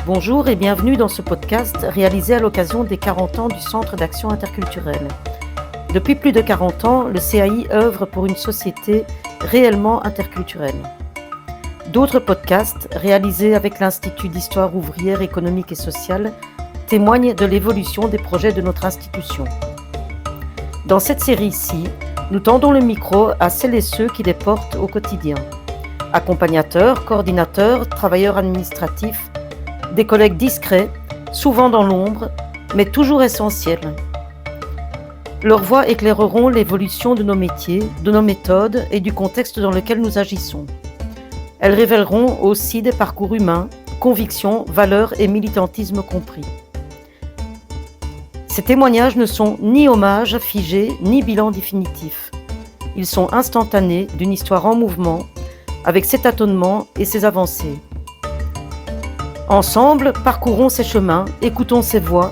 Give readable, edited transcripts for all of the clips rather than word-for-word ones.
Bonjour et bienvenue dans ce podcast réalisé à l'occasion des 40 ans du Centre d'action interculturelle. Depuis plus de 40 ans, le CAI œuvre pour une société réellement interculturelle. D'autres podcasts réalisés avec l'Institut d'histoire ouvrière, économique et sociale témoignent de l'évolution des projets de notre institution. Dans cette série-ci, nous tendons le micro à celles et ceux qui les portent au quotidien. Accompagnateurs, coordinateurs, travailleurs administratifs, des collègues discrets, souvent dans l'ombre, mais toujours essentiels. Leurs voix éclaireront l'évolution de nos métiers, de nos méthodes et du contexte dans lequel nous agissons. Elles révéleront aussi des parcours humains, convictions, valeurs et militantisme compris. Ces témoignages ne sont ni hommages figés, ni bilan définitif. Ils sont instantanés d'une histoire en mouvement, avec ses tâtonnements et ses avancées. Ensemble, parcourons ces chemins, écoutons ces voix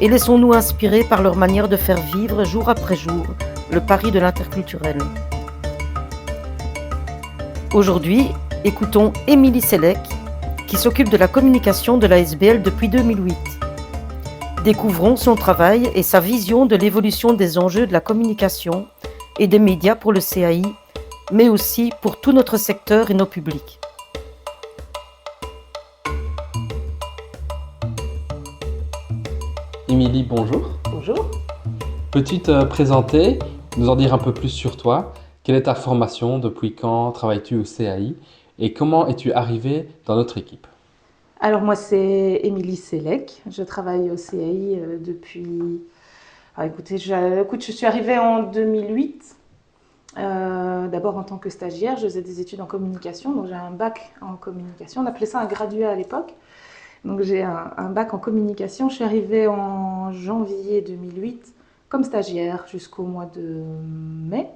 et laissons-nous inspirer par leur manière de faire vivre jour après jour le pari de l'interculturel. Aujourd'hui, écoutons Émilie Sellec, qui s'occupe de la communication de la SBL depuis 2008. Découvrons son travail et sa vision de l'évolution des enjeux de la communication et des médias pour le CAI, mais aussi pour tout notre secteur et nos publics. Émilie, bonjour. Bonjour. Peux-tu te présenter, nous en dire un peu plus sur toi? Quelle est ta formation? Depuis quand travailles-tu au CAI? Et comment es-tu arrivée dans notre équipe? Alors moi c'est Émilie Sellec, je travaille au CAI depuis... écoutez, je suis arrivée en 2008, d'abord en tant que stagiaire, je faisais des études en communication, donc j'ai un bac en communication, on appelait ça un graduat à l'époque. Donc j'ai un bac en communication, je suis arrivée en janvier 2008 comme stagiaire jusqu'au mois de mai.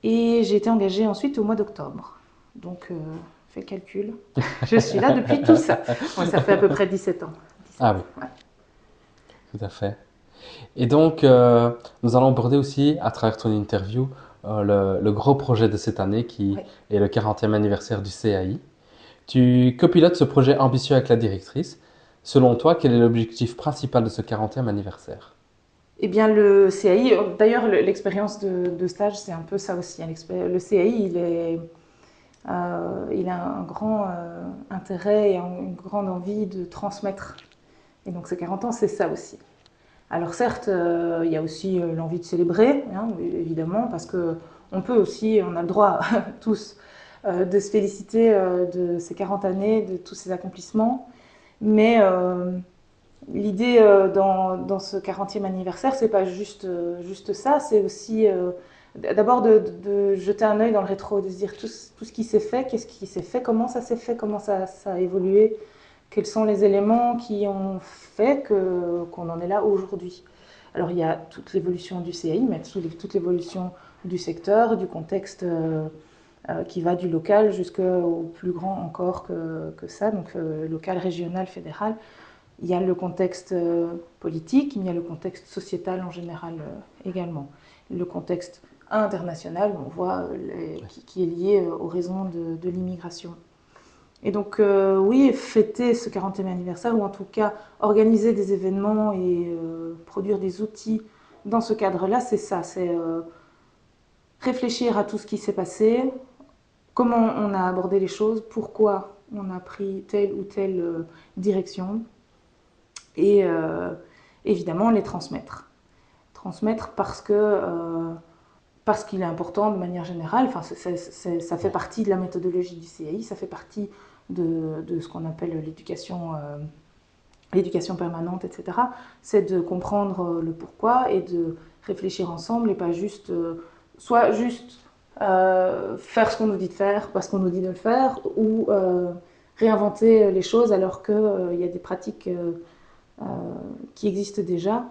Et j'ai été engagée ensuite au mois d'octobre. Donc fais le calcul, je suis là depuis tout ça. Ouais, ça fait à peu près 17 ans. 17 Ah oui, ouais. tout à fait. Et donc, nous allons aborder aussi, à travers ton interview, le gros projet de cette année qui est le 40e anniversaire du CAI. Tu copilotes ce projet ambitieux avec la directrice. Selon toi, quel est l'objectif principal de ce 40e anniversaire? Eh bien, le CAI, d'ailleurs, l'expérience de stage, c'est un peu ça aussi. Le CAI, il a un grand intérêt et une grande envie de transmettre. Et donc, ces 40 ans, c'est ça aussi. Alors, certes, il y a aussi l'envie de célébrer, hein, évidemment, parce qu'on peut aussi, on a le droit tous de se féliciter de ces 40 années, de tous ces accomplissements. Mais l'idée dans ce 40e anniversaire, c'est pas juste ça, c'est aussi d'abord de jeter un œil dans le rétro, de se dire tout ce qui s'est fait, qu'est-ce qui s'est fait, comment ça s'est fait, comment ça a évolué, quels sont les éléments qui ont fait qu'on en est là aujourd'hui. Alors il y a toute l'évolution du CAI, mais toute l'évolution du secteur, du contexte qui va du local jusqu'au plus grand encore que ça, donc local, régional, fédéral. Il y a le contexte politique, il y a le contexte sociétal en général également. Le contexte international, on voit, qui est lié aux raisons de l'immigration. Et donc oui, fêter ce 40e anniversaire, ou en tout cas organiser des événements et produire des outils dans ce cadre-là, c'est ça, c'est réfléchir à tout ce qui s'est passé, comment on a abordé les choses, pourquoi on a pris telle ou telle direction, et évidemment les transmettre. Transmettre parce qu'il est important de manière générale, enfin, ça fait partie de la méthodologie du CAI, ça fait partie de ce qu'on appelle l'éducation permanente, etc. C'est de comprendre le pourquoi et de réfléchir ensemble et pas juste, soit juste faire ce qu'on nous dit de faire parce qu'on nous dit de le faire, ou réinventer les choses alors qu'il y a des pratiques qui existent déjà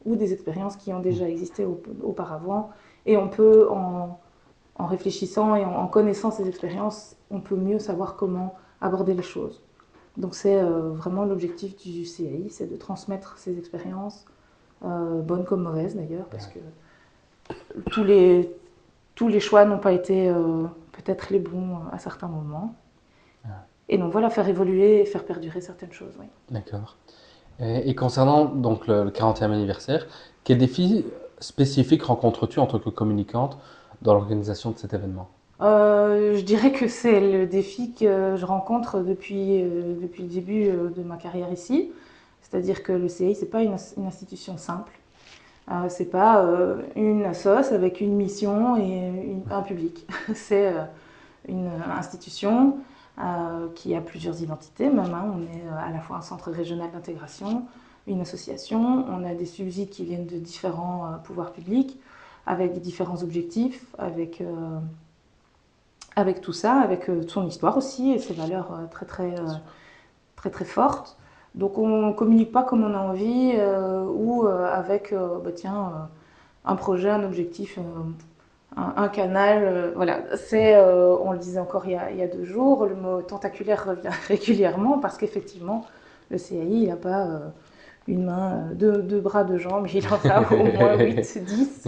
ou des expériences qui ont déjà existé auparavant. Et on peut, en réfléchissant et en connaissant ces expériences, on peut mieux savoir comment aborder les choses. Donc c'est vraiment l'objectif du CAI, c'est de transmettre ces expériences, bonnes comme mauvaises d'ailleurs, parce que tous les choix n'ont pas été peut-être les bons à certains moments. Et donc voilà, faire évoluer et faire perdurer certaines choses. Oui. D'accord. Et concernant donc le 40e anniversaire, quels défis spécifiques rencontres-tu en tant que communicante dans l'organisation de cet événement? Je dirais que c'est le défi que je rencontre depuis le début de ma carrière ici. C'est-à-dire que le CI, c'est pas une institution simple. C'est pas une assoce avec une mission et un public. C'est une institution qui a plusieurs identités même. Hein. On est à la fois un centre régional d'intégration, une association. On a des subsides qui viennent de différents pouvoirs publics avec différents objectifs, avec tout ça, avec son histoire aussi et ses valeurs très fortes. Donc on ne communique pas comme on a envie ou avec un projet, un objectif, un canal. Voilà, on le disait encore il y a 2 jours, le mot tentaculaire revient régulièrement parce qu'effectivement, le CAI, il n'a pas une main, deux bras, 2 jambes, il en a au moins 8, 10.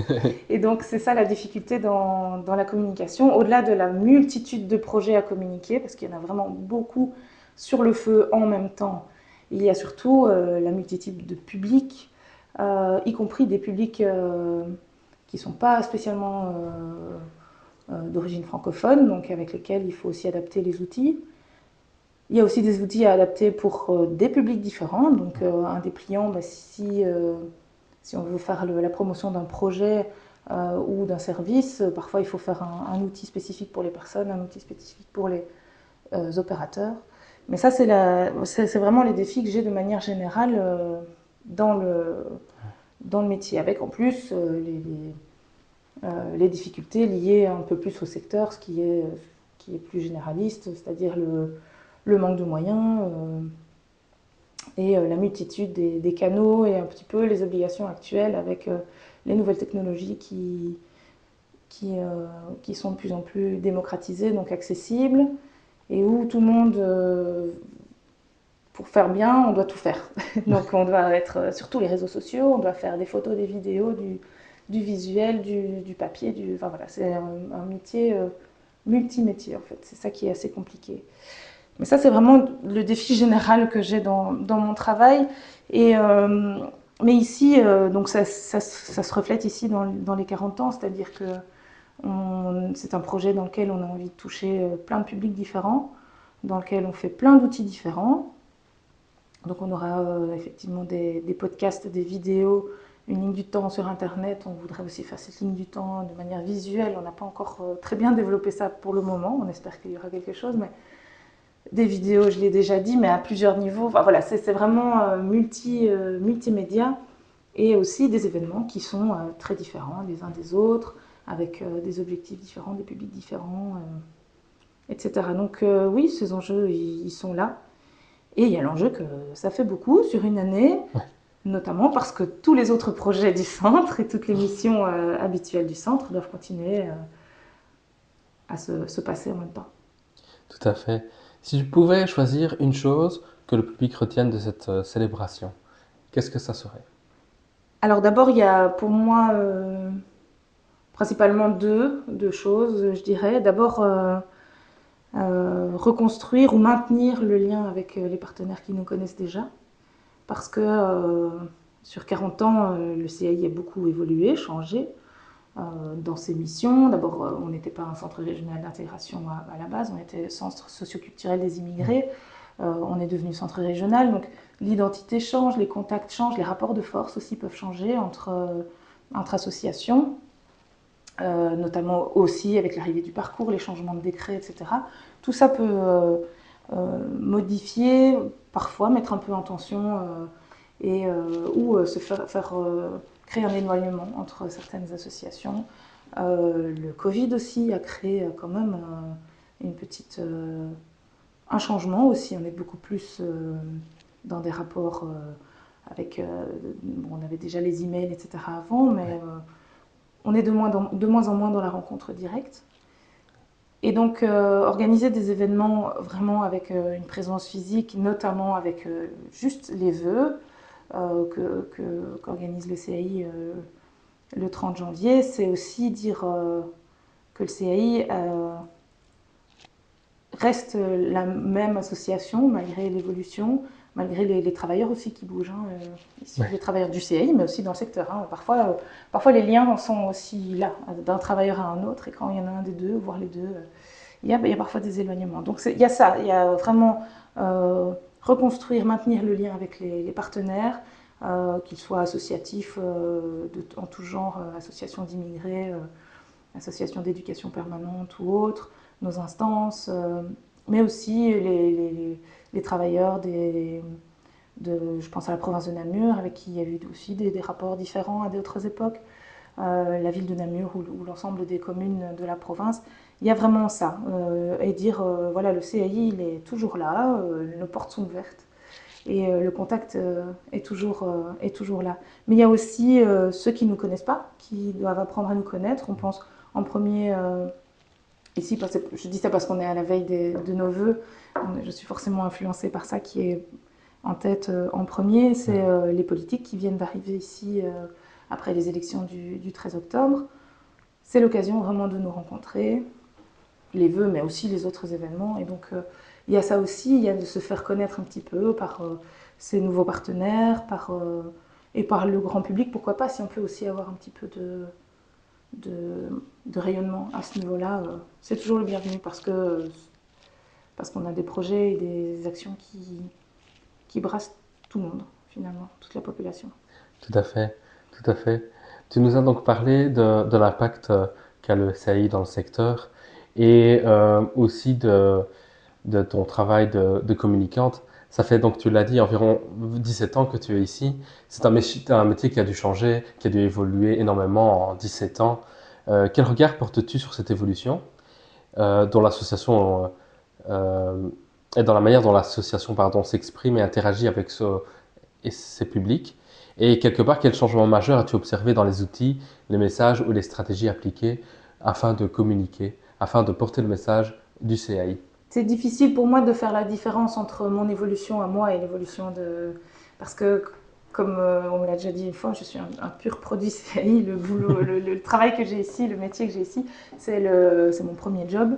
Et donc c'est ça la difficulté dans la communication, au-delà de la multitude de projets à communiquer, parce qu'il y en a vraiment beaucoup sur le feu en même temps. Il y a surtout la multitude de publics, y compris des publics qui ne sont pas spécialement d'origine francophone, donc avec lesquels il faut aussi adapter les outils. Il y a aussi des outils à adapter pour des publics différents. Donc un dépliant, si on veut faire la promotion d'un projet ou d'un service, parfois il faut faire un outil spécifique pour les personnes, un outil spécifique pour les opérateurs. Mais ça, c'est vraiment les défis que j'ai de manière générale dans le métier, avec en plus les difficultés liées un peu plus au secteur, ce qui est plus généraliste, c'est-à-dire le manque de moyens et la multitude des canaux et un petit peu les obligations actuelles avec les nouvelles technologies qui sont de plus en plus démocratisées, donc accessibles, et où tout le monde, pour faire bien, on doit tout faire. Donc on doit être sur tous les réseaux sociaux, on doit faire des photos, des vidéos, du visuel, du papier, enfin voilà, c'est un métier multimétier en fait, c'est ça qui est assez compliqué. Mais ça, c'est vraiment le défi général que j'ai dans mon travail. Mais ici, donc ça se reflète ici dans les 40 ans, c'est-à-dire que c'est un projet dans lequel on a envie de toucher plein de publics différents, dans lequel on fait plein d'outils différents. Donc on aura effectivement des podcasts, des vidéos, une ligne du temps sur Internet. On voudrait aussi faire cette ligne du temps de manière visuelle. On n'a pas encore très bien développé ça pour le moment. On espère qu'il y aura quelque chose, mais des vidéos, je l'ai déjà dit, mais à plusieurs niveaux. Enfin, voilà, c'est vraiment multimédia et aussi des événements qui sont très différents les uns des autres, avec des objectifs différents, des publics différents, etc. Donc oui, ces enjeux, ils sont là. Et il y a l'enjeu que ça fait beaucoup sur une année, notamment parce que tous les autres projets du centre et toutes les missions habituelles du centre doivent continuer à se passer en même temps. Tout à fait. Si tu pouvais choisir une chose que le public retienne de cette célébration, qu'est-ce que ça serait? Alors d'abord, il y a pour moi principalement deux choses, je dirais. D'abord, reconstruire ou maintenir le lien avec les partenaires qui nous connaissent déjà. Parce que sur 40 ans, le CAI a beaucoup évolué, changé dans ses missions. D'abord, on n'était pas un centre régional d'intégration à la base, on était centre socioculturel des immigrés. On est devenu centre régional, donc l'identité change, les contacts changent, les rapports de force aussi peuvent changer entre associations, notamment aussi avec l'arrivée du parcours, les changements de décret, etc. Tout ça peut modifier, parfois mettre un peu en tension ou se faire créer un éloignement entre certaines associations. Le Covid aussi a créé quand même un changement aussi. On est beaucoup plus dans des rapports avec... on avait déjà les emails, etc. avant, mais on est de moins en moins dans la rencontre directe. Et donc, organiser des événements vraiment avec une présence physique, notamment avec juste les vœux qu'organise le CAI le 30 janvier, c'est aussi dire que le CAI reste la même association malgré l'évolution, malgré les travailleurs aussi qui bougent. Ici, les travailleurs du CAI, mais aussi dans le secteur. Parfois, les liens sont aussi là, d'un travailleur à un autre, et quand il y en a un des deux, voire les deux, il y a parfois des éloignements. Donc il y a ça, il y a vraiment reconstruire, maintenir le lien avec les partenaires, qu'ils soient associatifs en tout genre, associations d'immigrés, associations d'éducation permanente ou autres, nos instances, mais aussi les travailleurs je pense à la province de Namur, avec qui il y a eu aussi des rapports différents à d'autres époques, la ville de Namur ou l'ensemble des communes de la province. Il y a vraiment ça, et dire, voilà, le CAI, il est toujours là, nos portes sont ouvertes, et le contact est toujours là. Mais il y a aussi ceux qui ne nous connaissent pas, qui doivent apprendre à nous connaître. On pense en premier, ici, je dis ça parce qu'on est à la veille de nos vœux, je suis forcément influencée par ça qui est en tête en premier, c'est les politiques qui viennent d'arriver ici après les élections du 13 octobre. C'est l'occasion vraiment de nous rencontrer, les vœux, mais aussi les autres événements. Et donc, il y a ça aussi, il y a de se faire connaître un petit peu par ces nouveaux partenaires, et par le grand public, pourquoi pas, si on peut aussi avoir un petit peu de rayonnement à ce niveau-là. C'est toujours le bienvenu parce qu'on a des projets et des actions qui brassent tout le monde, finalement, toute la population. Tout à fait, tout à fait. Tu nous as donc parlé de l'impact qu'a le CAI dans le secteur et aussi de ton travail de communicante. Ça fait donc, tu l'as dit, environ 17 ans que tu es ici. C'est un métier qui a dû changer, qui a dû évoluer énormément en 17 ans. Quel regard portes-tu sur cette évolution dont l'association et dans la manière dont l'association s'exprime et interagit avec ses publics? Et quelque part, quel changement majeur as-tu observé dans les outils, les messages ou les stratégies appliquées afin de communiquer, afin de porter le message du CAI? C'est difficile pour moi de faire la différence entre mon évolution à moi et l'évolution de... Parce que, comme on me l'a déjà dit une fois, je suis un pur produit CAI. Le boulot, le travail que j'ai ici, le métier que j'ai ici, c'est mon premier job.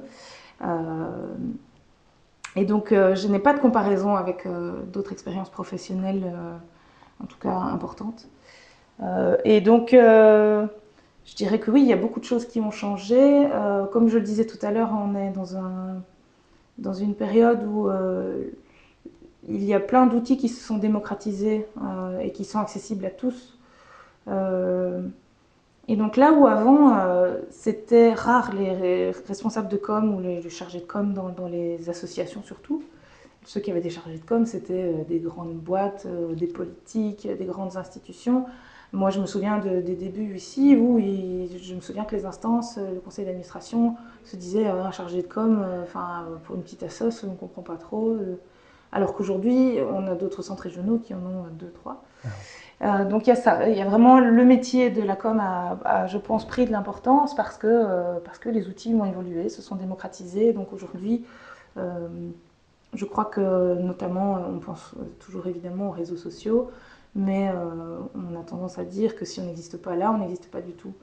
Et donc, je n'ai pas de comparaison avec d'autres expériences professionnelles, en tout cas importantes. Et donc, je dirais que oui, il y a beaucoup de choses qui ont changé. Comme je le disais tout à l'heure, on est dans une période où il y a plein d'outils qui se sont démocratisés et qui sont accessibles à tous. Et donc là où avant, c'était rare les responsables de com ou les chargés de com dans les associations surtout. Ceux qui avaient des chargés de com, c'était des grandes boîtes, des politiques, des grandes institutions. Moi, je me souviens des débuts ici où je me souviens que les instances, le conseil d'administration se disait un chargé de com, pour une petite assoce, on ne comprend pas trop. Alors qu'aujourd'hui, on a d'autres centres régionaux qui en ont 2, 3. Donc il y a ça, il y a vraiment le métier de la com a je pense, pris de l'importance parce que les outils ont évolué, se sont démocratisés. Donc aujourd'hui, je crois que notamment, on pense toujours évidemment aux réseaux sociaux, mais on a tendance à dire que si on n'existe pas là, on n'existe pas du tout.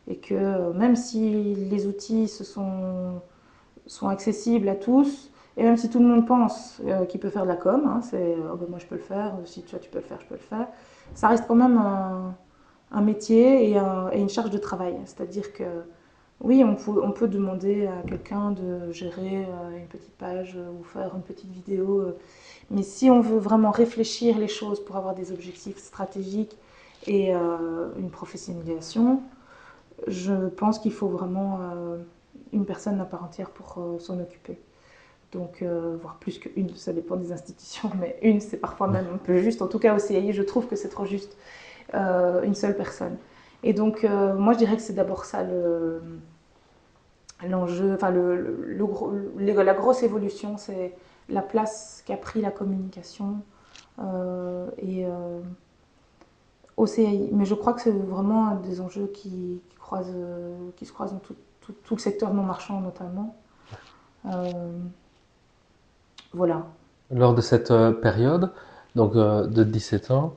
Et que même si les outils sont accessibles à tous, et même si tout le monde pense qu'il peut faire de la com, c'est moi je peux le faire, si tu peux le faire, je peux le faire, ça reste quand même un métier et une charge de travail. C'est-à-dire que oui, on peut demander à quelqu'un de gérer une petite page ou faire une petite vidéo, mais si on veut vraiment réfléchir les choses pour avoir des objectifs stratégiques et une professionnalisation, je pense qu'il faut vraiment une personne à part entière pour s'en occuper. Donc, voire plus qu'une, ça dépend des institutions, mais une, c'est parfois même un peu juste. En tout cas, au CAI, je trouve que c'est trop juste, une seule personne. Et donc, moi, je dirais que c'est d'abord ça l'enjeu, la grosse évolution, c'est la place qu'a pris la communication au CAI. Mais je crois que c'est vraiment des enjeux qui se croisent dans tout le secteur non marchand, notamment. Voilà. Lors de cette période, donc de 17 ans,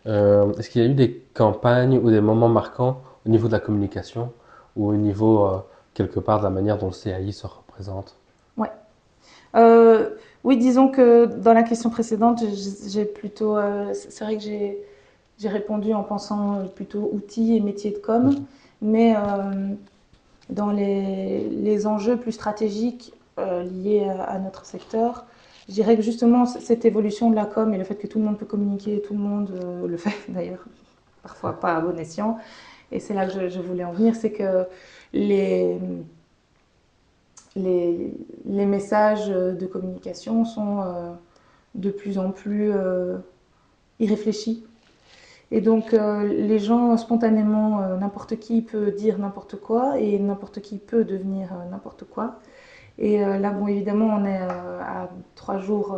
est-ce qu'il y a eu des campagnes ou des moments marquants au niveau de la communication ou au niveau quelque part de la manière dont le CAI se représente? Ouais. Oui, disons que dans la question précédente, j'ai plutôt, c'est vrai que j'ai répondu en pensant plutôt outils et métiers de com, mais dans les enjeux plus stratégiques liés à notre secteur, je dirais que justement cette évolution de la com et le fait que tout le monde peut communiquer, tout le monde le fait d'ailleurs, parfois pas à bon escient, et c'est là que je voulais en venir, c'est que les, les messages de communication sont de plus en plus irréfléchis. Et donc les gens spontanément, n'importe qui peut dire n'importe quoi et n'importe qui peut devenir n'importe quoi. Et là, bon, évidemment, on est à 3 jours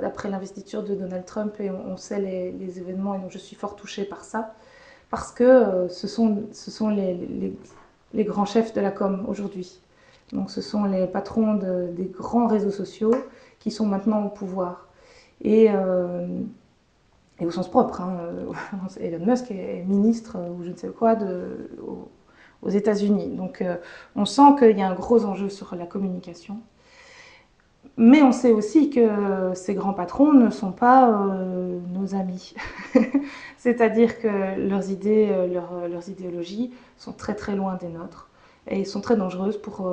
après l'investiture de Donald Trump et on sait les événements et donc je suis fort touchée par ça parce que ce sont les grands chefs de la com aujourd'hui. Donc ce sont les patrons des grands réseaux sociaux qui sont maintenant au pouvoir. Et au sens propre, hein, Elon Musk est ministre ou je ne sais quoi aux États-Unis. Donc on sent qu'il y a un gros enjeu sur la communication. Mais on sait aussi que ces grands patrons ne sont pas nos amis. C'est-à-dire que leurs idées, leurs idéologies sont très très loin des nôtres et sont très dangereuses pour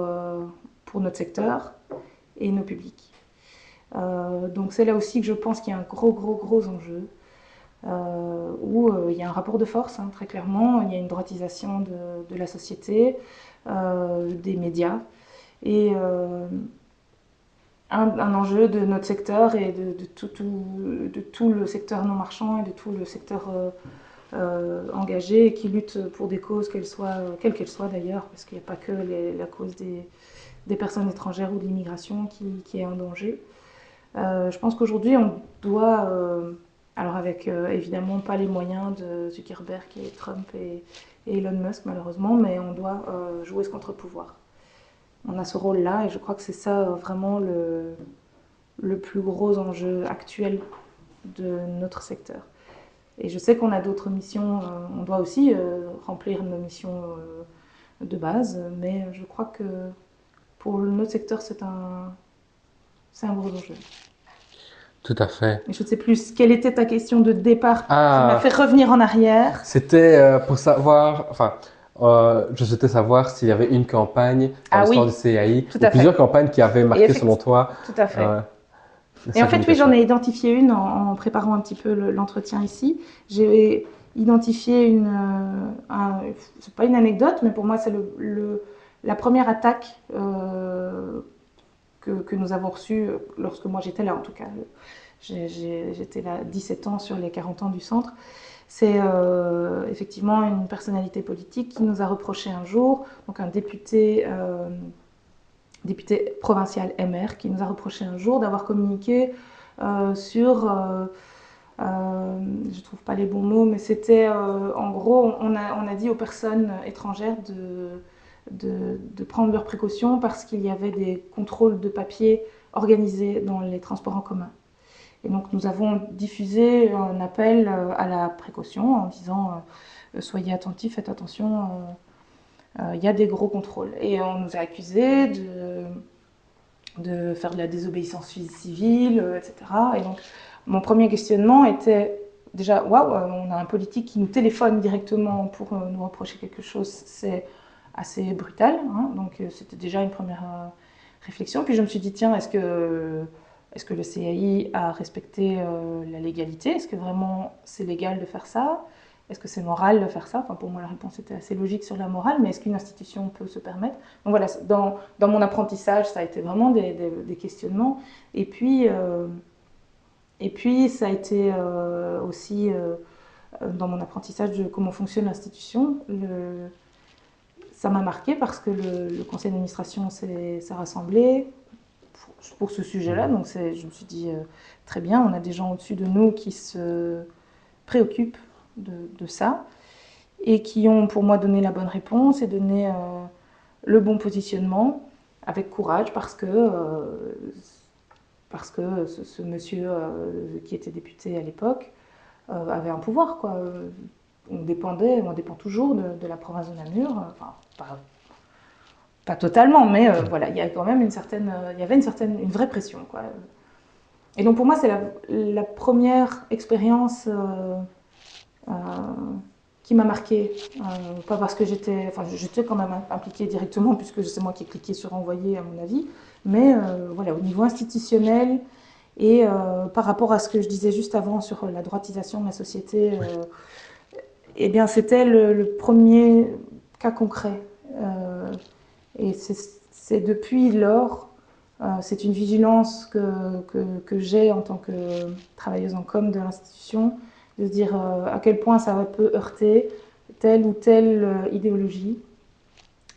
notre secteur et nos publics. Donc c'est là aussi que je pense qu'il y a un gros enjeu. Où il y a un rapport de force, hein, très clairement, il y a une droitisation de la société, des médias, et un enjeu de notre secteur et de tout le secteur non marchand et de tout le secteur engagé qui lutte pour des causes, quelles qu'elles soient d'ailleurs, parce qu'il n'y a pas que la cause des personnes étrangères ou de l'immigration qui est en danger. Je pense qu'aujourd'hui on doit... alors avec évidemment pas les moyens de Zuckerberg et Trump et Elon Musk malheureusement, mais on doit jouer ce contre-pouvoir. On a ce rôle-là et je crois que c'est ça vraiment le plus gros enjeu actuel de notre secteur. Et je sais qu'on a d'autres missions, on doit aussi remplir nos missions de base, mais je crois que pour notre secteur c'est un gros enjeu. Tout à fait. Je ne sais plus quelle était ta question de départ qui m'a fait revenir en arrière. C'était pour savoir, je souhaitais savoir s'il y avait une campagne dans l'histoire du CAI, ou plusieurs campagnes qui avaient marqué selon toi. Tout à fait. Et en fait, oui, j'en ai identifié une en préparant un petit peu l'entretien ici. J'ai identifié c'est pas une anecdote, mais pour moi, c'est la première attaque que nous avons reçue lorsque moi j'étais là, en tout cas. J'étais là 17 ans sur les 40 ans du centre. C'est effectivement une personnalité politique qui nous a reproché un jour, donc un député provincial MR, qui nous a reproché un jour d'avoir communiqué sur, je trouve pas les bons mots, mais c'était en gros, on a dit aux personnes étrangères de prendre leurs précautions parce qu'il y avait des contrôles de papier organisés dans les transports en commun. Et donc nous avons diffusé un appel à la précaution en disant soyez attentifs, faites attention, il y a des gros contrôles. Et on nous a accusés de faire de la désobéissance civile, etc. Et donc mon premier questionnement était déjà, waouh, on a un politique qui nous téléphone directement pour nous reprocher quelque chose, c'est assez brutal. Hein, donc c'était déjà une première réflexion. Puis je me suis dit, tiens, est-ce que le CAI a respecté la légalité? Est-ce que vraiment c'est légal de faire ça? Est-ce que c'est moral de faire ça? Enfin, pour moi, la réponse était assez logique sur la morale, mais est-ce qu'une institution peut se permettre? Donc voilà, dans mon apprentissage, ça a été vraiment des questionnements. Et puis ça a été aussi dans mon apprentissage de comment fonctionne l'institution. Ça m'a marqué parce que le conseil d'administration s'est rassemblé pour ce sujet-là. Donc je me suis dit, très bien, on a des gens au-dessus de nous qui se préoccupent de ça et qui ont pour moi donné la bonne réponse et donné le bon positionnement avec courage parce que ce monsieur qui était député à l'époque avait un pouvoir, quoi. On dépend toujours de la province de Namur, enfin pas totalement, mais voilà, il y a quand même il y avait une vraie pression, quoi. Et donc pour moi, c'est la première expérience qui m'a marquée. Pas parce que j'étais quand même impliquée directement, puisque c'est moi qui ai cliqué sur envoyer, à mon avis, mais voilà, au niveau institutionnel et par rapport à ce que je disais juste avant sur la droitisation de la société, eh bien, c'était le premier cas concret. Et c'est depuis lors, c'est une vigilance que j'ai en tant que travailleuse en com de l'institution, de se dire à quel point ça peut heurter telle ou telle idéologie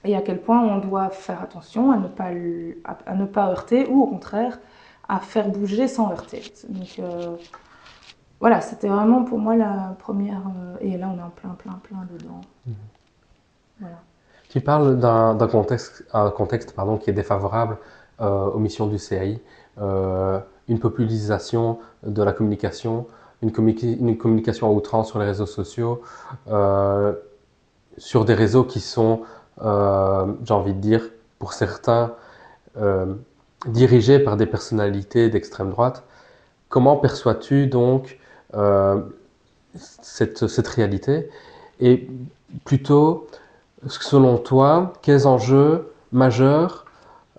et à quel point on doit faire attention à ne pas heurter ou au contraire à faire bouger sans heurter. Donc voilà, c'était vraiment pour moi la première, et là on est en plein dedans. Voilà. Tu parles d'un contexte qui est défavorable aux missions du CAI, une populisation de la communication, une communication à outrance sur les réseaux sociaux, sur des réseaux qui sont, j'ai envie de dire, pour certains, dirigés par des personnalités d'extrême droite. Comment perçois-tu donc cette réalité? Et plutôt, selon toi, quels enjeux majeurs,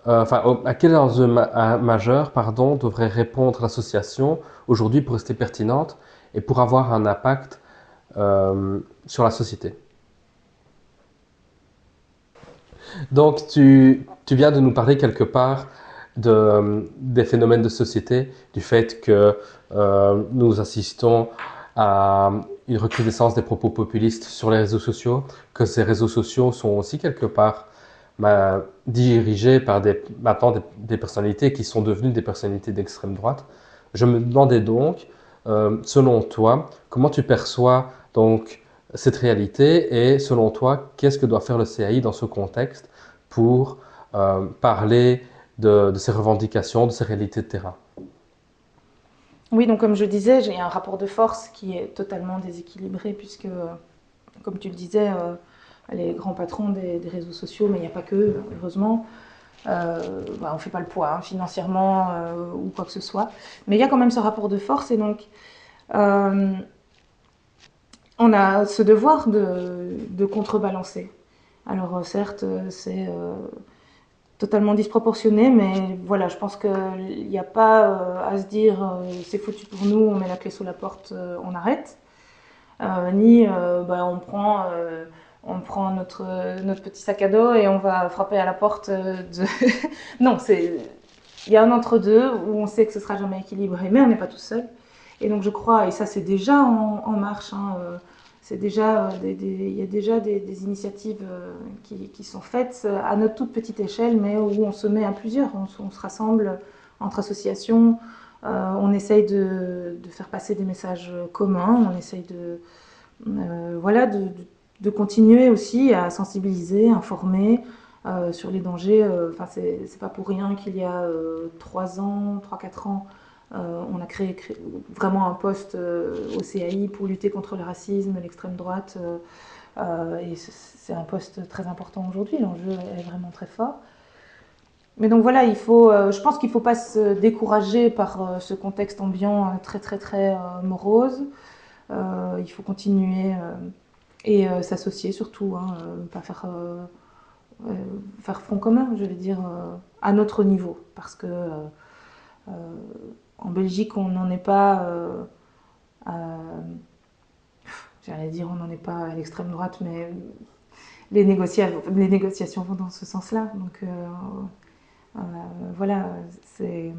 à quels enjeux majeurs, devrait répondre l'association aujourd'hui pour rester pertinente et pour avoir un impact sur la société? Donc, tu viens de nous parler quelque part des phénomènes de société, du fait que nous assistons à une recrudescence des propos populistes sur les réseaux sociaux, que ces réseaux sociaux sont aussi quelque part dirigés par maintenant des personnalités qui sont devenues des personnalités d'extrême droite. Je me demandais donc, selon toi, comment tu perçois donc cette réalité et selon toi, qu'est-ce que doit faire le CAI dans ce contexte pour parler de ces revendications, de ces réalités de terrain? Oui, donc comme je disais, j'ai un rapport de force qui est totalement déséquilibré puisque, comme tu le disais, les grands patrons des réseaux sociaux, mais il n'y a pas que, heureusement, on ne fait pas le poids financièrement ou quoi que ce soit. Mais il y a quand même ce rapport de force et donc on a ce devoir de contrebalancer. Alors certes, c'est totalement disproportionné, mais voilà, je pense qu'il n'y a pas à se dire c'est foutu pour nous, on met la clé sous la porte, on arrête. Ni on prend notre petit sac à dos et on va frapper à la porte de... Non, il y a un entre-deux où on sait que ce sera jamais équilibré, mais on n'est pas tout seul. Et donc je crois, et ça c'est déjà en marche, c'est déjà il y a déjà des initiatives qui sont faites à notre toute petite échelle, mais où on se met à plusieurs, on se rassemble entre associations, on essaye de faire passer des messages communs, on essaye de continuer aussi à sensibiliser, informer sur les dangers. C'est pas pour rien qu'il y a 3 ans, 3-4 ans, on a créé vraiment un poste au CAI pour lutter contre le racisme, l'extrême droite. Et c'est un poste très important aujourd'hui, l'enjeu est vraiment très fort. Mais donc voilà, je pense qu'il ne faut pas se décourager par ce contexte ambiant très très très morose. Il faut continuer et s'associer surtout, pas faire front commun, je vais dire, à notre niveau. Parce que en Belgique, on n'en est pas j'allais dire on n'en est pas à l'extrême droite, mais les négociations vont dans ce sens-là. Donc voilà, c'est...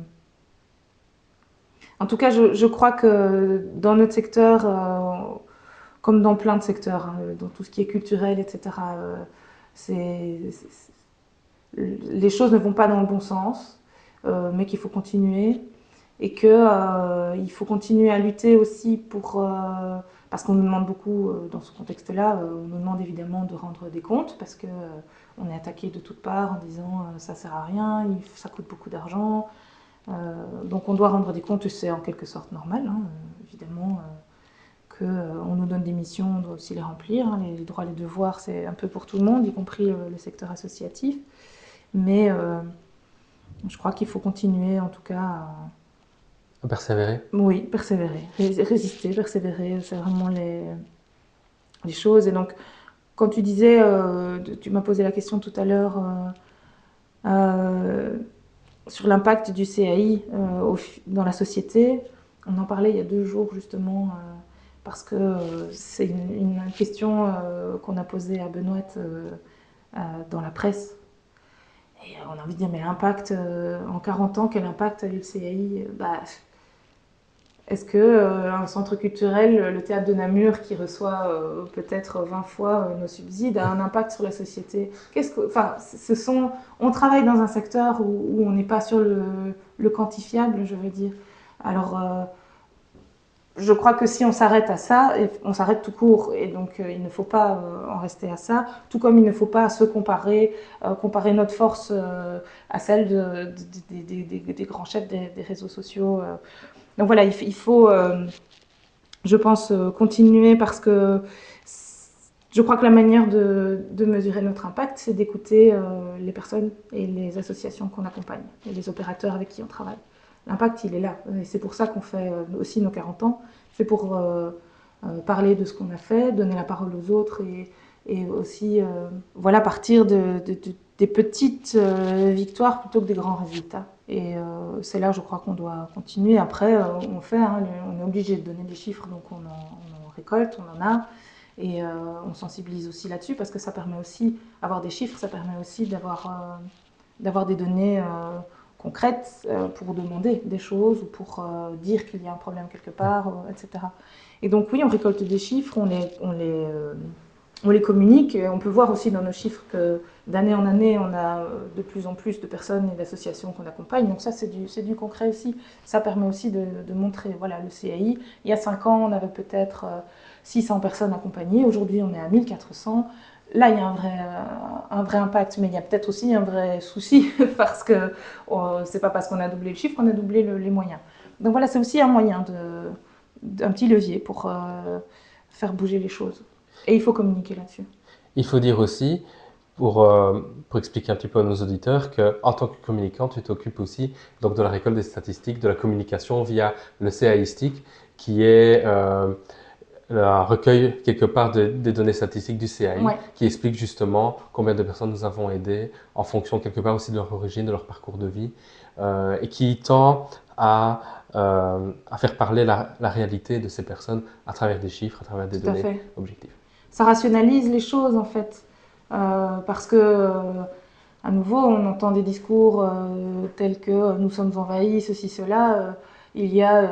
En tout cas, je crois que dans notre secteur, comme dans plein de secteurs, dans tout ce qui est culturel, etc., les choses ne vont pas dans le bon sens, mais qu'il faut continuer. Et qu'il faut continuer à lutter aussi parce qu'on nous demande beaucoup dans ce contexte-là, on nous demande évidemment de rendre des comptes parce qu'on est attaqué de toutes parts en disant ça sert à rien, ça coûte beaucoup d'argent. Donc on doit rendre des comptes, c'est en quelque sorte normal, évidemment, qu'on nous donne des missions, on doit aussi les remplir. Les droits et les devoirs, c'est un peu pour tout le monde, y compris le secteur associatif. Mais je crois qu'il faut continuer en tout cas À persévérer. oui, persévérer, résister, persévérer, c'est vraiment les choses. Et donc, quand tu disais, tu m'as posé la question tout à l'heure sur l'impact du CAI dans la société, on en parlait il y a 2 jours justement, parce que c'est une question qu'on a posée à Benoît dans la presse. Et on a envie de dire, mais l'impact, en 40 ans, quel impact a eu le CAI? Est-ce que un centre culturel, le théâtre de Namur, qui reçoit peut-être 20 fois nos subsides, a un impact sur la société? Enfin, on travaille dans un secteur où on n'est pas sur le quantifiable, je veux dire. Alors, je crois que si on s'arrête à ça, on s'arrête tout court. Et donc, il ne faut pas en rester à ça. Tout comme il ne faut pas se comparer notre force à celle des grands chefs des réseaux sociaux. Donc voilà, il faut, je pense, continuer parce que je crois que la manière de mesurer notre impact, c'est d'écouter les personnes et les associations qu'on accompagne et les opérateurs avec qui on travaille. L'impact, il est là. Et c'est pour ça qu'on fait aussi nos 40 ans. C'est pour parler de ce qu'on a fait, donner la parole aux autres et aussi voilà, partir des petites victoires plutôt que des grands résultats. Et c'est là, je crois qu'on doit continuer. Après, on fait, hein, on est obligé de donner des chiffres, donc on en récolte, on en a. Et on sensibilise aussi là-dessus parce que ça permet aussi, avoir des chiffres, ça permet aussi d'avoir des données concrètes pour demander des choses ou pour dire qu'il y a un problème quelque part, etc. Et donc oui, on récolte des chiffres, on les communique. Et on peut voir aussi dans nos chiffres que d'année en année, on a de plus en plus de personnes et d'associations qu'on accompagne. Donc ça, c'est du concret aussi. Ça permet aussi de montrer, voilà, le CAI. Il y a 5 ans, on avait peut-être 600 personnes accompagnées. Aujourd'hui, on est à 1400. Là, il y a un vrai impact, mais il y a peut-être aussi un vrai souci parce que c'est pas parce qu'on a doublé le chiffre qu'on a doublé les moyens. Donc voilà, c'est aussi un moyen, un petit levier pour faire bouger les choses. Et il faut communiquer là-dessus. Il faut dire aussi, pour expliquer un petit peu à nos auditeurs, qu'en tant que communicant, tu t'occupes aussi donc, de la récolte des statistiques, de la communication via le CAIstic, qui est un recueil quelque part des données statistiques du CAI, Ouais. qui explique justement combien de personnes nous avons aidées en fonction quelque part aussi de leur origine, de leur parcours de vie, et qui tend à faire parler la réalité de ces personnes à travers des chiffres, à travers des données objectives. Ça rationalise les choses en fait, parce que à nouveau on entend des discours tels que nous sommes envahis, ceci, cela. Il y a,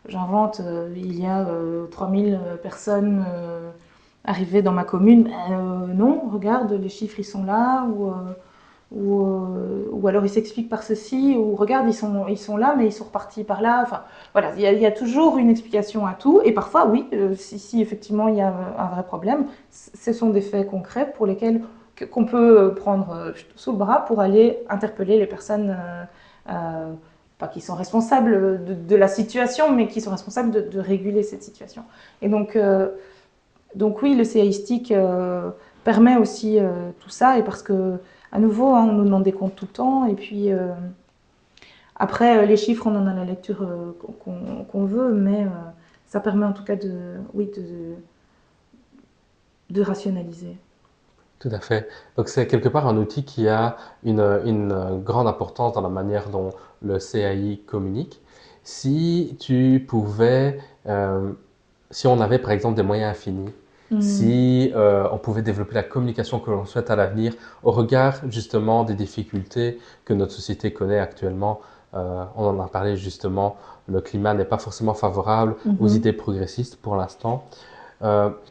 j'invente, il y a 3000 personnes arrivées dans ma commune. Non, regarde, les chiffres ils sont là, ou alors ils s'expliquent par ceci, ou regarde, ils sont là, mais ils sont repartis par là. Enfin, voilà, il y a toujours une explication à tout. Et parfois, oui, si effectivement il y a un vrai problème, ce sont des faits concrets pour lesquels qu'on peut prendre sous le bras pour aller interpeller les personnes, pas qui sont responsables de la situation, mais qui sont responsables de réguler cette situation. Et donc oui, le CAIstic permet aussi tout ça, et parce que à nouveau, hein, on nous demande des comptes tout le temps, et puis après, les chiffres, on en a la lecture qu'on veut, mais ça permet en tout cas de rationaliser. Tout à fait. Donc c'est quelque part un outil qui a une grande importance dans la manière dont le CAI communique. Si tu pouvais, si on avait par exemple des moyens infinis, si on pouvait développer la communication que l'on souhaite à l'avenir au regard justement des difficultés que notre société connaît actuellement, on en a parlé justement, le climat n'est pas forcément favorable aux idées progressistes pour l'instant.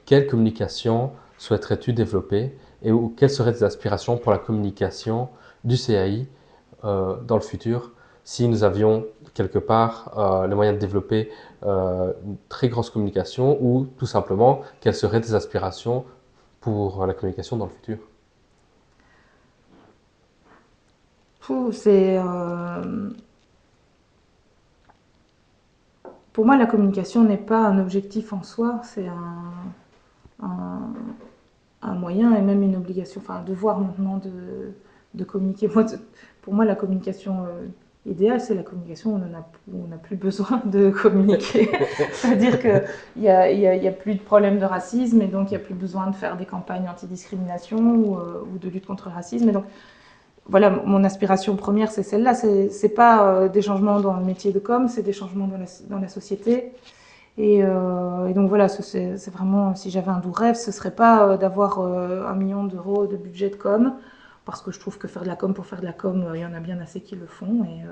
Quelle communication souhaiterais-tu développer et quelles seraient tes aspirations pour la communication du CAI dans le futur si nous avions quelque part les moyens de développer une très grosse communication, ou tout simplement quelles seraient tes aspirations pour la communication dans le futur? Pour moi, la communication n'est pas un objectif en soi, c'est un moyen et même une obligation, enfin un devoir maintenant de communiquer. Pour moi, la communication idéale, c'est la communication où on n'a plus besoin de communiquer. C'est-à-dire qu'il n'y a plus de problème de racisme et donc il n'y a plus besoin de faire des campagnes anti-discrimination ou de lutte contre le racisme. Et donc, voilà, mon aspiration première, c'est celle-là. C'est pas des changements dans le métier de com, c'est des changements dans la société. Et donc voilà, c'est vraiment, si j'avais un doux rêve, ce serait pas d'avoir 1 million d'euros de budget de com, parce que je trouve que faire de la com pour faire de la com, il y en a bien assez qui le font, et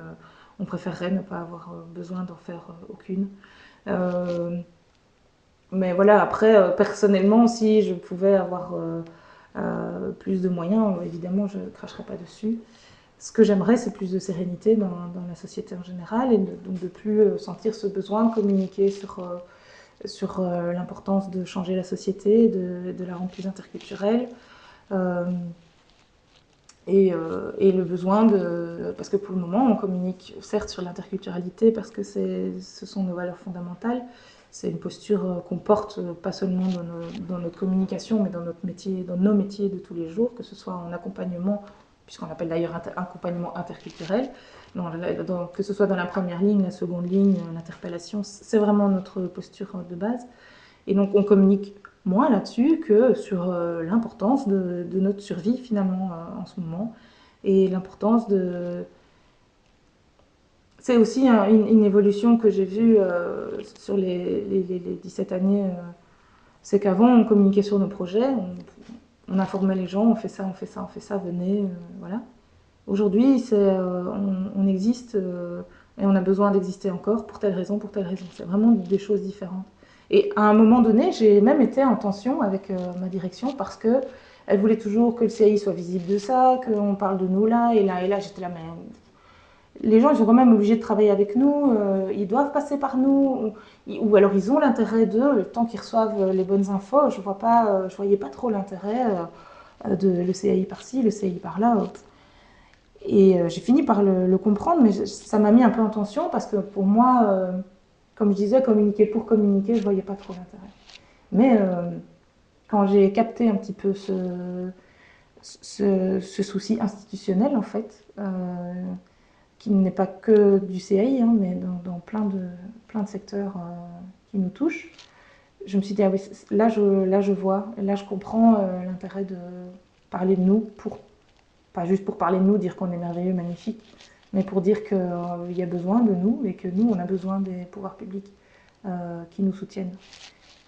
on préférerait ne pas avoir besoin d'en faire aucune. Mais voilà, après, personnellement, si je pouvais avoir plus de moyens, évidemment, je ne cracherais pas dessus. Ce que j'aimerais, c'est plus de sérénité dans la société en général, et donc de plus sentir ce besoin de communiquer sur l'importance de changer la société, de la rendre plus interculturelle, et le besoin parce que pour le moment, on communique certes sur l'interculturalité parce que ce sont nos valeurs fondamentales. C'est une posture qu'on porte pas seulement dans notre communication, mais dans nos métiers de tous les jours, que ce soit en accompagnement, puisqu'on appelle d'ailleurs accompagnement interculturel, que ce soit dans la première ligne, la seconde ligne, l'interpellation, c'est vraiment notre posture de base. Et donc on communique moins là-dessus que sur l'importance de notre survie finalement en ce moment, et l'importance de... C'est aussi une évolution que j'ai vue sur les 17 années. C'est qu'avant, on communiquait sur nos projets, on informait les gens, on fait ça, venez, voilà. Aujourd'hui, on existe et on a besoin d'exister encore pour telle raison, pour telle raison. C'est vraiment des choses différentes. Et à un moment donné, j'ai même été en tension avec ma direction parce qu'elle voulait toujours que le CAI soit visible de ça, qu'on parle de nous là, et là, j'étais là, mais... Les gens, ils sont quand même obligés de travailler avec nous, ils doivent passer par nous, ou alors ils ont l'intérêt d'eux, tant qu'ils reçoivent les bonnes infos, je voyais pas trop l'intérêt de le CAI par-ci, le CAI par-là. Et j'ai fini par le comprendre, mais ça m'a mis un peu en tension, parce que pour moi, comme je disais, communiquer pour communiquer, je voyais pas trop l'intérêt. Mais quand j'ai capté un petit peu ce souci institutionnel, en fait, qui n'est pas que du CAI, hein, mais dans plein de secteurs qui nous touchent, je me suis dit, ah oui, là je vois, là je comprends l'intérêt de parler de nous, pas juste pour parler de nous, dire qu'on est merveilleux, magnifique, mais pour dire qu'il y a besoin de nous et que nous, on a besoin des pouvoirs publics qui nous soutiennent.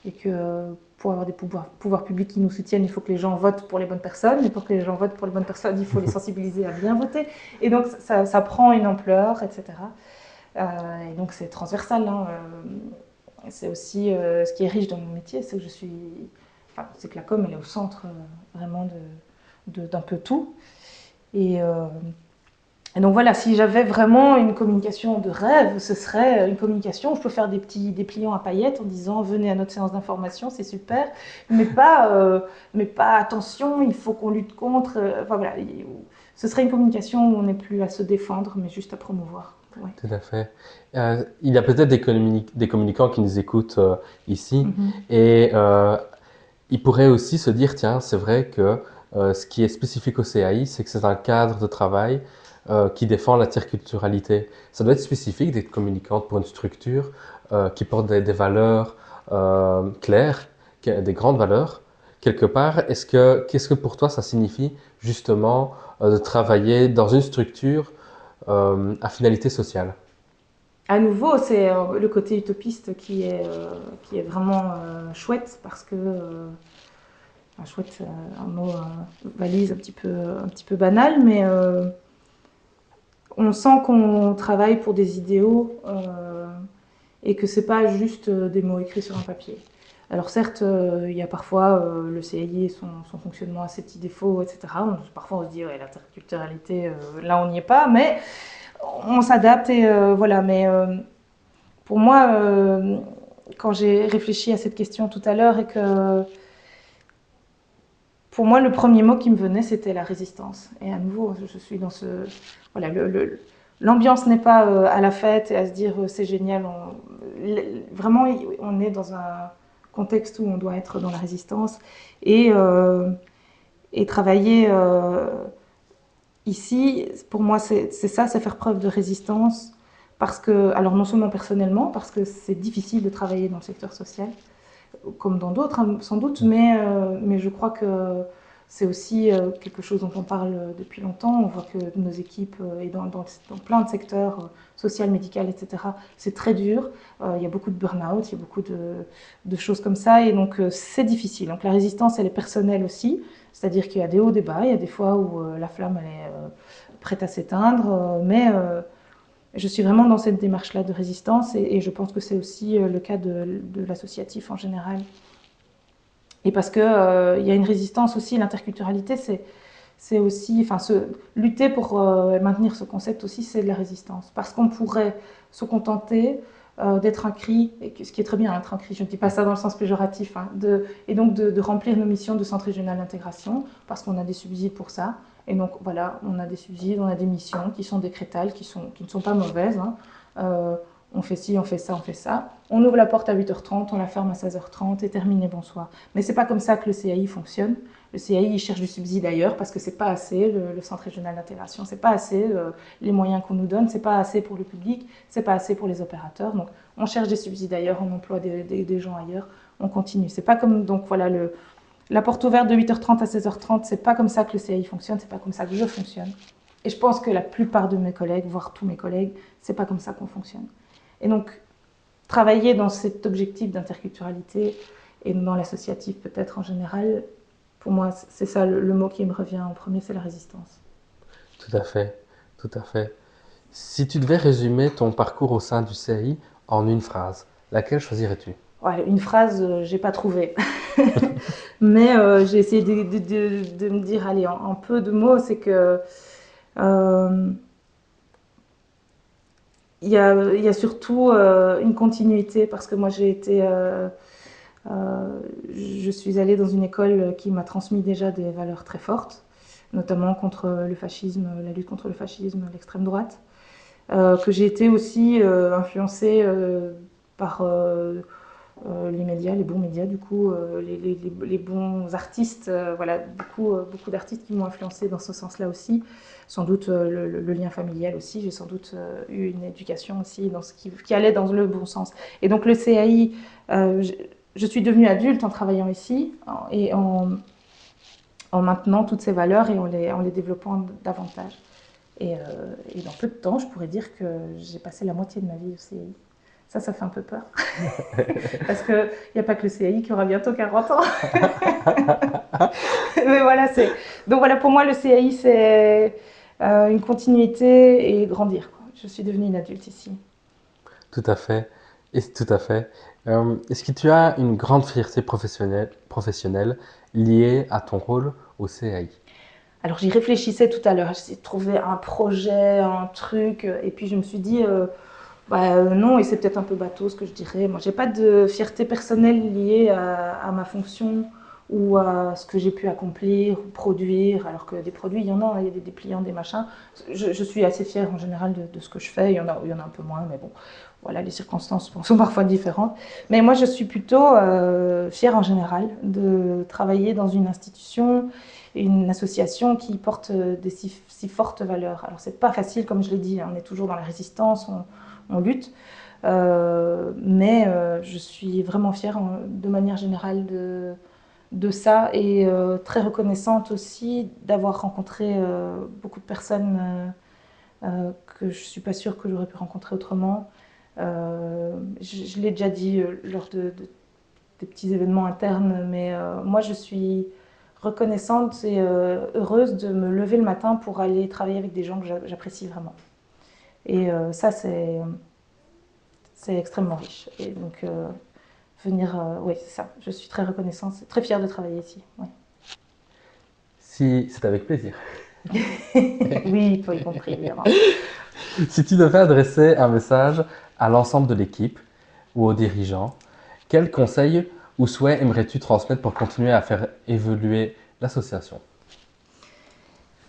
Et que pour avoir des pouvoirs publics qui nous soutiennent, il faut que les gens votent pour les bonnes personnes. Et pour que les gens votent pour les bonnes personnes, il faut les sensibiliser à bien voter. Et donc, ça prend une ampleur, etc. Et donc, c'est transversal. Hein. C'est aussi ce qui est riche dans mon métier, c'est que c'est que la com, elle est au centre vraiment d'un peu tout. Et donc voilà, si j'avais vraiment une communication de rêve, ce serait une communication où je peux faire des dépliants à paillettes en disant venez à notre séance d'information, c'est super, mais pas attention, il faut qu'on lutte contre. Enfin voilà, ce serait une communication où on n'est plus à se défendre, mais juste à promouvoir. Ouais. Tout à fait. Il y a peut-être des communicants qui nous écoutent ici et ils pourraient aussi se dire tiens, c'est vrai que ce qui est spécifique au CAI, c'est que c'est un cadre de travail qui défend l'interculturalité. Ça doit être spécifique d'être communicante pour une structure qui porte des valeurs claires, des grandes valeurs. Quelque part, qu'est-ce que pour toi ça signifie justement de travailler dans une structure à finalité sociale? À nouveau, c'est le côté utopiste qui est vraiment chouette parce que chouette, un mot valise un petit peu banal, mais on sent qu'on travaille pour des idéaux et que c'est pas juste des mots écrits sur un papier. Alors certes, il y a parfois le CAI et son fonctionnement a ses petits défauts, etc. Parfois on se dit ouais, l'interculturalité, là on n'y est pas, mais on s'adapte et voilà. Mais pour moi, quand j'ai réfléchi à cette question tout à l'heure et que pour moi, le premier mot qui me venait, c'était la résistance. Et à nouveau, je suis dans ce... Voilà, l'ambiance n'est pas à la fête et à se dire c'est génial. Vraiment, on est dans un contexte où on doit être dans la résistance et travailler ici, pour moi, c'est ça, c'est faire preuve de résistance. Parce que, alors non seulement personnellement, parce que c'est difficile de travailler dans le secteur social, comme dans d'autres, hein, sans doute, mais je crois que c'est aussi quelque chose dont on parle depuis longtemps. On voit que nos équipes, et dans plein de secteurs, social, médical, etc., c'est très dur. Il y a beaucoup de burn-out, il y a beaucoup de choses comme ça, et donc c'est difficile. Donc la résistance, elle est personnelle aussi, c'est-à-dire qu'il y a des hauts, des bas, il y a des fois où la flamme, elle est prête à s'éteindre, mais je suis vraiment dans cette démarche-là de résistance, et je pense que c'est aussi le cas de l'associatif en général. Et parce que il y a une résistance aussi, l'interculturalité, c'est aussi, enfin, lutter pour maintenir ce concept aussi, c'est de la résistance. Parce qu'on pourrait se contenter d'être un CRI, ce qui est très bien, être un CRI, je ne dis pas ça dans le sens péjoratif, hein, et donc de remplir nos missions de centre régional d'intégration, parce qu'on a des subsides pour ça. Et donc voilà, on a des subsides, on a des missions qui sont décrétales, qui ne sont pas mauvaises, hein. On fait ci, on fait ça, on fait ça. On ouvre la porte à 8h30, on la ferme à 16h30 et terminé, bonsoir. Mais c'est pas comme ça que le CAI fonctionne. Le CAI, il cherche du subside ailleurs parce que c'est pas assez, le centre régional d'intégration, c'est pas assez, les moyens qu'on nous donne, c'est pas assez pour le public, c'est pas assez pour les opérateurs. Donc on cherche des subsides ailleurs, on emploie des gens ailleurs, on continue. C'est pas comme, donc voilà, la porte ouverte de 8h30 à 16h30, c'est pas comme ça que le CAI fonctionne, c'est pas comme ça que je fonctionne. Et je pense que la plupart de mes collègues, voire tous mes collègues, c'est pas comme ça qu'on fonctionne. Et donc, travailler dans cet objectif d'interculturalité et dans l'associatif peut-être en général, pour moi, c'est ça le mot qui me revient en premier, c'est la résistance. Tout à fait, tout à fait. Si tu devais résumer ton parcours au sein du CAI en une phrase, laquelle choisirais-tu? Ouais, une phrase, j'ai pas trouvé. Mais j'ai essayé de me dire, allez, en peu de mots, c'est que il y a surtout une continuité, parce que moi je suis allée dans une école qui m'a transmis déjà des valeurs très fortes, notamment contre le fascisme, la lutte contre le fascisme, l'extrême droite, que j'ai été aussi influencée par les médias, les bons médias, du coup, les bons artistes, voilà, beaucoup d'artistes qui m'ont influencée dans ce sens-là aussi. Sans doute le lien familial aussi, j'ai sans doute eu une éducation aussi dans ce qui allait dans le bon sens. Et donc le CAI, je suis devenue adulte en travaillant ici et en maintenant toutes ces valeurs et en les développant davantage. Et dans peu de temps, je pourrais dire que j'ai passé la moitié de ma vie au CAI. Ça fait un peu peur. Parce qu'il n'y a pas que le CAI qui aura bientôt 40 ans. Mais voilà, donc voilà, pour moi, le CAI, c'est une continuité et grandir, quoi. Je suis devenue une adulte ici. Tout à fait. Et tout à fait. Est-ce que tu as une grande fierté professionnelle liée à ton rôle au CAI? Alors j'y réfléchissais tout à l'heure, j'essayais de trouver un projet, un truc, et puis je me suis dit, non, et c'est peut-être un peu bateau ce que je dirais. Moi, j'ai pas de fierté personnelle liée à ma fonction ou à ce que j'ai pu accomplir ou produire, alors que des produits, il y en a, il y a des dépliants, des machins. Je suis assez fière en général de ce que je fais, il y en a un peu moins, mais bon, voilà, les circonstances sont parfois différentes. Mais moi, je suis plutôt fière en général de travailler dans une institution, une association qui porte des si fortes valeurs. Alors, c'est pas facile, comme je l'ai dit, on est toujours dans la résistance, on lutte, mais je suis vraiment fière de manière générale de ça et très reconnaissante aussi d'avoir rencontré beaucoup de personnes que je suis pas sûre que j'aurais pu rencontrer autrement. Je l'ai déjà dit lors des petits événements internes, mais moi je suis reconnaissante et heureuse de me lever le matin pour aller travailler avec des gens que j'apprécie vraiment. Et ça, c'est extrêmement riche. Et donc, oui, c'est ça. Je suis très reconnaissante, très fière de travailler ici. Ouais. Si c'est avec plaisir. Oui, toi y compris, évidemment. Si tu devais adresser un message à l'ensemble de l'équipe ou aux dirigeants, quels conseils ou souhaits aimerais-tu transmettre pour continuer à faire évoluer l'association?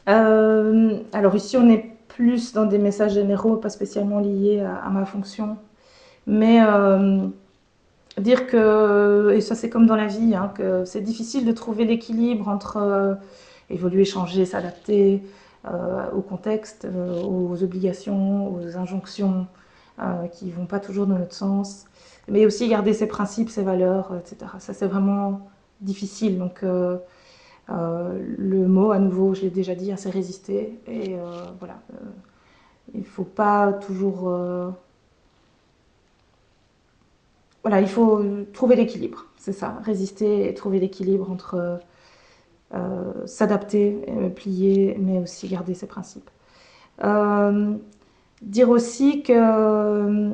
Alors ici, on est plus dans des messages généraux, pas spécialement liés à ma fonction. Mais dire que, et ça c'est comme dans la vie, hein, que c'est difficile de trouver l'équilibre entre évoluer, changer, s'adapter, au contexte, aux obligations, aux injonctions qui ne vont pas toujours dans notre sens, mais aussi garder ses principes, ses valeurs, etc. Ça, c'est vraiment difficile. Donc, le mot, à nouveau, je l'ai déjà dit, c'est résister. Et voilà, il ne faut pas toujours... Voilà, il faut trouver l'équilibre, c'est ça, résister et trouver l'équilibre entre s'adapter, plier, mais aussi garder ses principes. Dire aussi que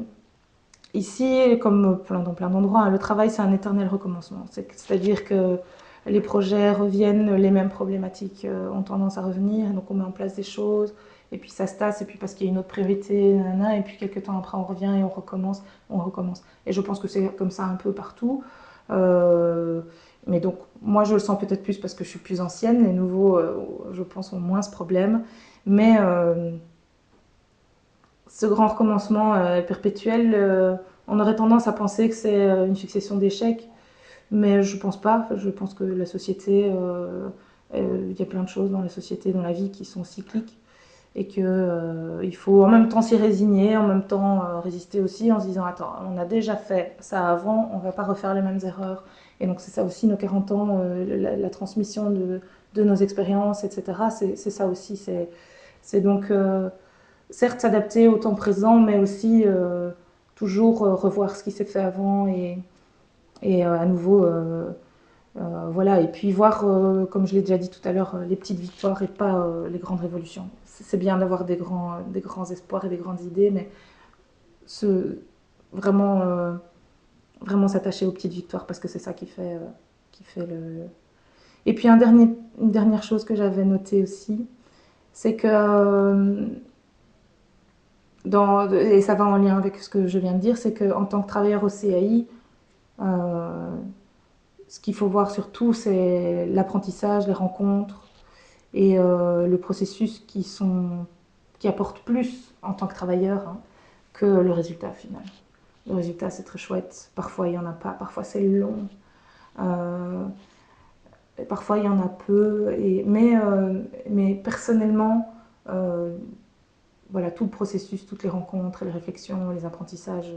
ici, comme dans plein d'endroits, le travail c'est un éternel recommencement. C'est-à-dire que les projets reviennent, les mêmes problématiques ont tendance à revenir, donc on met en place des choses, et puis ça se tasse, et puis parce qu'il y a une autre priorité, et puis quelques temps après on revient et on recommence. Et je pense que c'est comme ça un peu partout. Mais donc, moi je le sens peut-être plus parce que je suis plus ancienne, les nouveaux, je pense, ont moins ce problème. Mais ce grand recommencement perpétuel, on aurait tendance à penser que c'est une succession d'échecs, mais je pense pas. Je pense que la société, il y a plein de choses dans la société, dans la vie qui sont cycliques, et qu'il faut en même temps s'y résigner, en même temps résister aussi en se disant attends, on a déjà fait ça avant, on va pas refaire les mêmes erreurs. Et donc c'est ça aussi nos 40 ans, la transmission de nos expériences, etc. C'est ça aussi, c'est donc certes s'adapter au temps présent, mais aussi toujours revoir ce qui s'est fait avant et à nouveau voilà, et puis voir, comme je l'ai déjà dit tout à l'heure, les petites victoires et pas les grandes révolutions. C'est bien d'avoir des grands espoirs et des grandes idées, mais vraiment s'attacher aux petites victoires, parce que c'est ça qui fait le... Et puis une dernière chose que j'avais notée aussi, c'est que, et ça va en lien avec ce que je viens de dire, c'est qu'en tant que travailleur au CAI, ce qu'il faut voir surtout, c'est l'apprentissage, les rencontres et le processus qui apportent plus en tant que travailleur que le résultat final. Le résultat, c'est très chouette. Parfois, il n'y en a pas. Parfois, c'est long. Et parfois, il y en a peu. Mais personnellement, voilà, tout le processus, toutes les rencontres, les réflexions, les apprentissages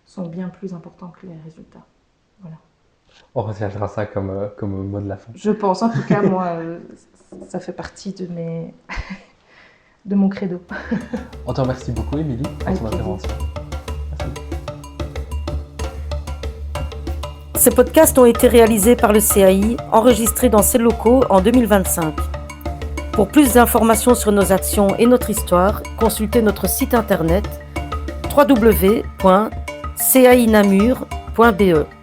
sont bien plus importants que les résultats. Voilà. On retiendra ça comme mot de la fin. Je pense, en tout cas, moi, ça fait partie de mon credo. On te remercie beaucoup, Émilie, pour ton intervention. Ces podcasts ont été réalisés par le CAI, enregistrés dans ses locaux en 2025. Pour plus d'informations sur nos actions et notre histoire, consultez notre site internet www.cainamur.be.